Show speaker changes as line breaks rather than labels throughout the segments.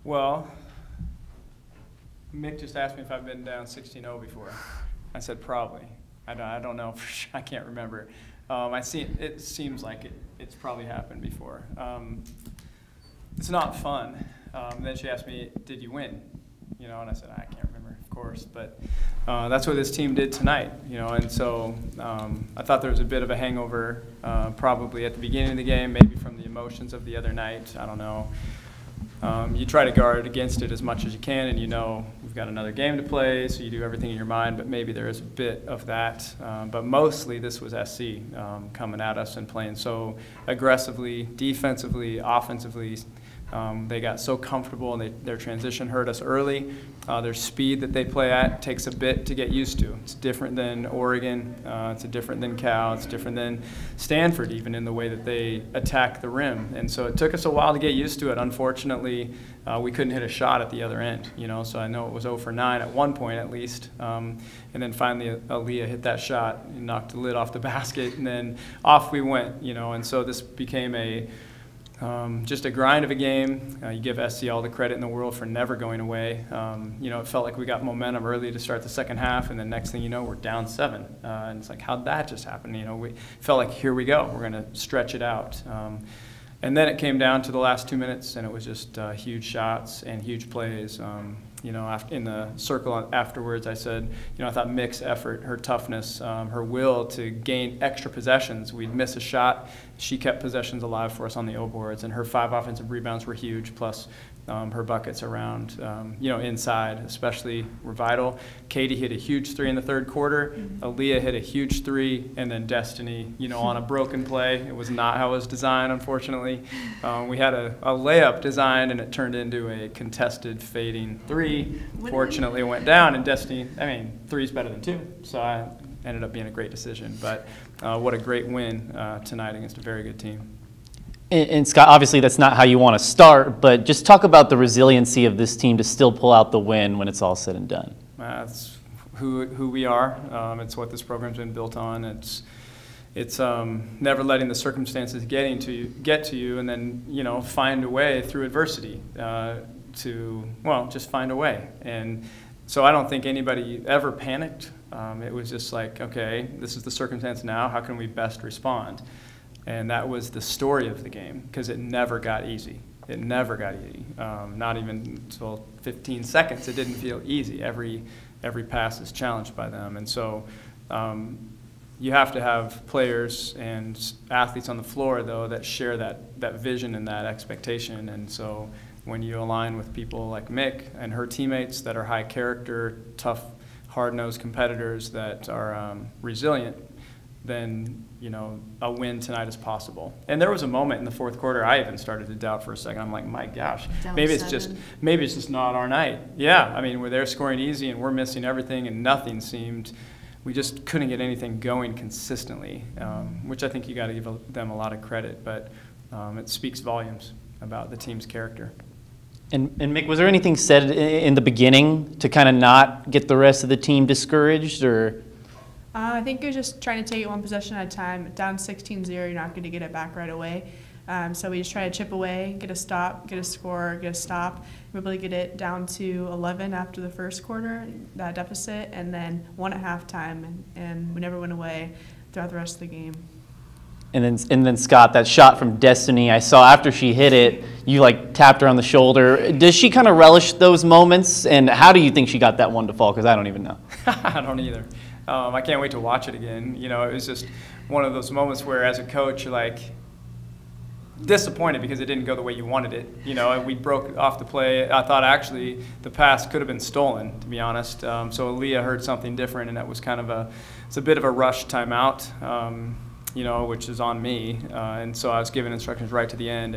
Well, Mick just asked me if I've been down 16-0 before. I said probably. I don't know for sure. I can't remember. It seems like it's probably happened before. It's not fun. Then she asked me, "Did you win?" And I said, "I can't remember, of course." But that's what this team did tonight. And so I thought there was a bit of a hangover, probably at the beginning of the game, maybe from the emotions of the other night. I don't know. You try to guard against it as much as you can, and we've got another game to play, so you do everything in your mind, but maybe there is a bit of that. But mostly this was SC coming at us and playing so aggressively, defensively, offensively. They got so comfortable, and their transition hurt us early. Their speed that they play at takes a bit to get used to. It's different than Oregon. It's different than Cal. It's different than Stanford, even in the way that they attack the rim. And so it took us a while to get used to it. Unfortunately, we couldn't hit a shot at the other end. So I know it was 0 for 9 at one point at least. And then finally, Aaliyah hit that shot and knocked the lid off the basket, and then off we went. And so this became just a grind of a game. You give SC all the credit in the world for never going away. It felt like we got momentum early to start the second half, and then next thing you know, we're down 7. And it's like, how'd that just happen? We felt like, here we go. We're going to stretch it out. And then it came down to the last 2 minutes, and it was just huge shots and huge plays. In the circle afterwards, I said, I thought Mick's effort, her toughness, her will to gain extra possessions. We'd miss a shot. She kept possessions alive for us on the O boards, and her 5 offensive rebounds were huge, plus her buckets around, inside especially were vital. Katie hit a huge 3 in the third quarter. Aaliyah hit a huge 3, and then Destiny, on a broken play. It was not how it was designed, unfortunately. We had a layup designed, and it turned into a contested fading 3. Fortunately, it went down, and Destiny, 3 is better than 2, so I ended up being a great decision. But what a great win tonight against a very good team.
And Scott, obviously that's not how you want to start, but just talk about the resiliency of this team to still pull out the win when it's all said and done.
That's who we are. It's what this program's been built on. It's never letting the circumstances get to you, and then find a way through adversity just find a way. And so I don't think anybody ever panicked. It was just like, okay, this is the circumstance now. How can we best respond? And that was the story of the game, because it never got easy. It never got easy. Not even until 15 seconds, it didn't feel easy. Every pass is challenged by them. And so you have to have players and athletes on the floor, though, that share that vision and that expectation. And so when you align with people like Mick and her teammates that are high character, tough, hard-nosed competitors that are resilient, then a win tonight is possible. And there was a moment in the fourth quarter I even started to doubt for a second. I'm like, my gosh, maybe it's just not our night. Yeah, where they're scoring easy and we're missing everything, and we just couldn't get anything going consistently, which I think you got to give them a lot of credit. But it speaks volumes about the team's character.
And Mick, was there anything said in the beginning to kind of not get the rest of the team discouraged, or?
I think you're just trying to take it one possession at a time. Down 16-0, you're not going to get it back right away. So we just try to chip away, get a stop, get a score, get a stop. We were able to get it down to 11 after the first quarter, that deficit, and then 1 at halftime, and we never went away throughout the rest of the game.
And then Scott, that shot from Destiny, I saw after she hit it, you tapped her on the shoulder. Does she kind of relish those moments? And how do you think she got that one to fall? Because I don't even know.
I don't either. I can't wait to watch it again. It was just one of those moments where, as a coach, you're disappointed because it didn't go the way you wanted it. We broke off the play. I thought actually the pass could have been stolen, to be honest. So Aaliyah heard something different, and that was kind of it's a bit of a rush timeout, which is on me. And so I was giving instructions right to the end,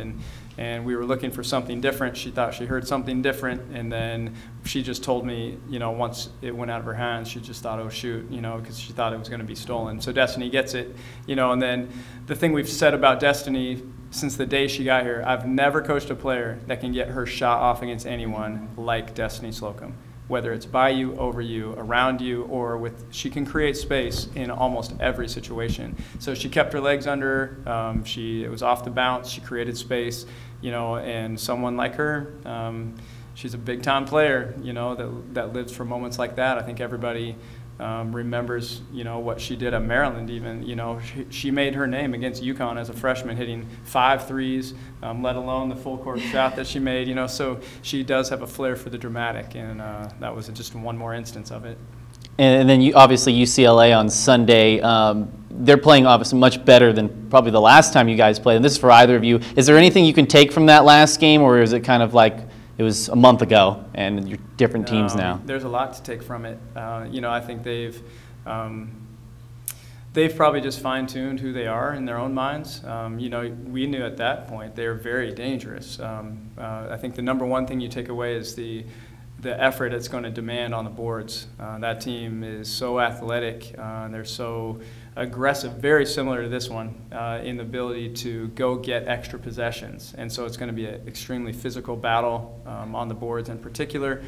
and we were looking for something different. She thought she heard something different, and then she just told me, once it went out of her hands, she just thought, oh, shoot, because she thought it was going to be stolen. So Destiny gets it, and then the thing we've said about Destiny since the day she got here, I've never coached a player that can get her shot off against anyone like Destiny Slocum. Whether it's by you, over you, around you, or she can create space in almost every situation. So she kept her legs under, it was off the bounce, she created space, and someone like her, she's a big-time player, you know, that lives for moments like that. I think everybody remembers, you know, what she did at Maryland even. You know, she made her name against UConn as a freshman, hitting 5 threes, let alone the full-court shot that she made, you know. So she does have a flair for the dramatic, and that was just one more instance of it.
And then obviously UCLA on Sunday, they're playing obviously much better than probably the last time you guys played. And this is for either of you. Is there anything you can take from that last game, or is it kind of like it was a month ago and you're different teams now?
There's a lot to take from it. You know, I think they've probably just fine-tuned who they are in their own minds. You know, we knew at that point they were very dangerous. I think the number one thing you take away is the effort it's going to demand on the boards. That team is so athletic, and they're so aggressive, very similar to this one, in the ability to go get extra possessions. And so it's going to be an extremely physical battle on the boards in particular.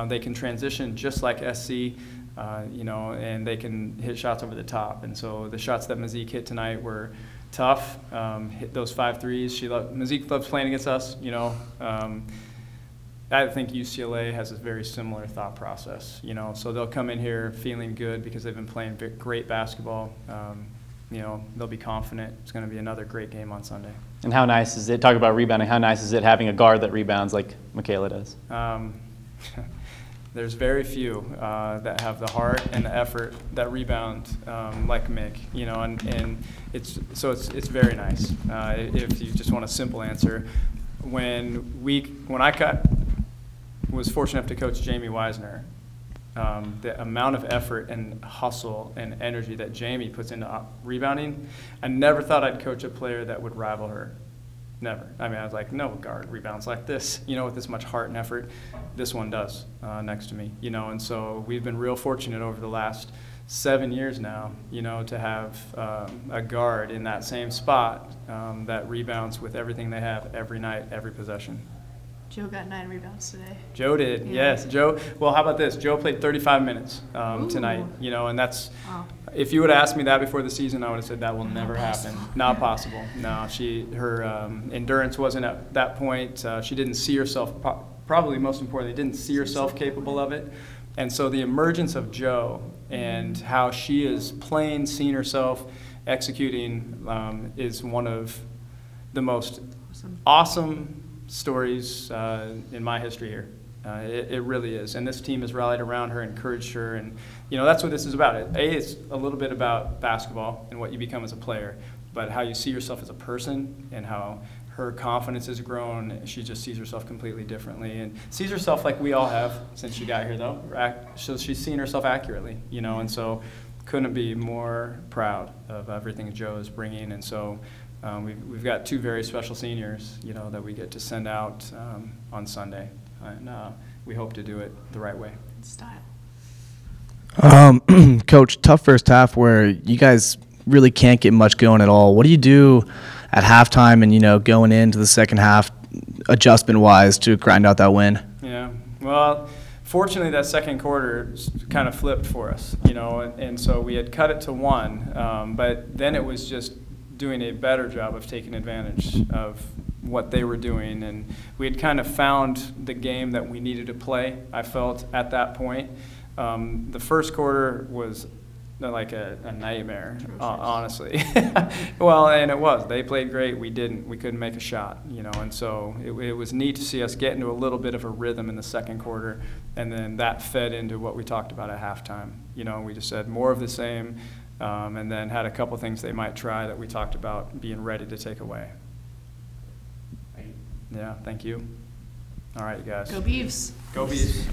They can transition just like SC, you know, and they can hit shots over the top. And so the shots that Mazik hit tonight were tough, hit those 5 threes. Mazik loves playing against us, you know. I think UCLA has a very similar thought process, you know, so they'll come in here feeling good because they've been playing great basketball. You know, they'll be confident. It's going to be another great game on Sunday.
And how nice is it, talk about rebounding, how nice is it having a guard that rebounds like Michaela does?
There's very few that have the heart and the effort that rebound like Mick, you know, and it's very nice. If you just want a simple answer, when I was fortunate enough to coach Jamie Wisner, the amount of effort and hustle and energy that Jamie puts into rebounding, I never thought I'd coach a player that would rival her. Never. I mean, I was like, no guard rebounds like this, you know, with this much heart and effort. This one does next to me, you know, and so we've been real fortunate over the last 7 years now, you know, to have a guard in that same spot that rebounds with everything they have every night, every possession.
Joe got 9 rebounds today.
Joe did,
yeah.
Yes. Joe, well, how about this? Joe played 35 minutes tonight, you know, and that's, if you would have asked me that before the season, I would have said that will never happen. Not possible. No, her endurance wasn't at that point. She didn't see herself, probably most importantly, didn't see herself capable of it. And so the emergence of Joe and how she is playing, seeing herself, executing is one of the most awesome stories in my history here. It really is. And this team has rallied around her, encouraged her, and you know that's what this is about. It's a little bit about basketball and what you become as a player, but how you see yourself as a person and how her confidence has grown. She just sees herself completely differently and sees herself like we all have since she got here, though. So she's seeing herself accurately, you know, and so couldn't be more proud of everything Joe is bringing. And so we've got 2 very special seniors, you know, that we get to send out on Sunday, and we hope to do it the right way.
Style.
Coach, tough first half where you guys really can't get much going at all. What do you do at halftime and, you know, going into the second half adjustment-wise to grind out that win?
Yeah, well, fortunately that second quarter kind of flipped for us, you know, and so we had cut it to 1, but then it was just doing a better job of taking advantage of what they were doing, and we had kind of found the game that we needed to play, I felt, at that point. The first quarter was like a nightmare, honestly. Well, and it was. They played great. We didn't. We couldn't make a shot, you know, and so it was neat to see us get into a little bit of a rhythm in the second quarter, and then that fed into what we talked about at halftime. You know, we just said more of the same, and then had a couple things they might try that we talked about being ready to take away. Yeah, thank you. All right, you guys.
Go Beavs.
Go Beavs.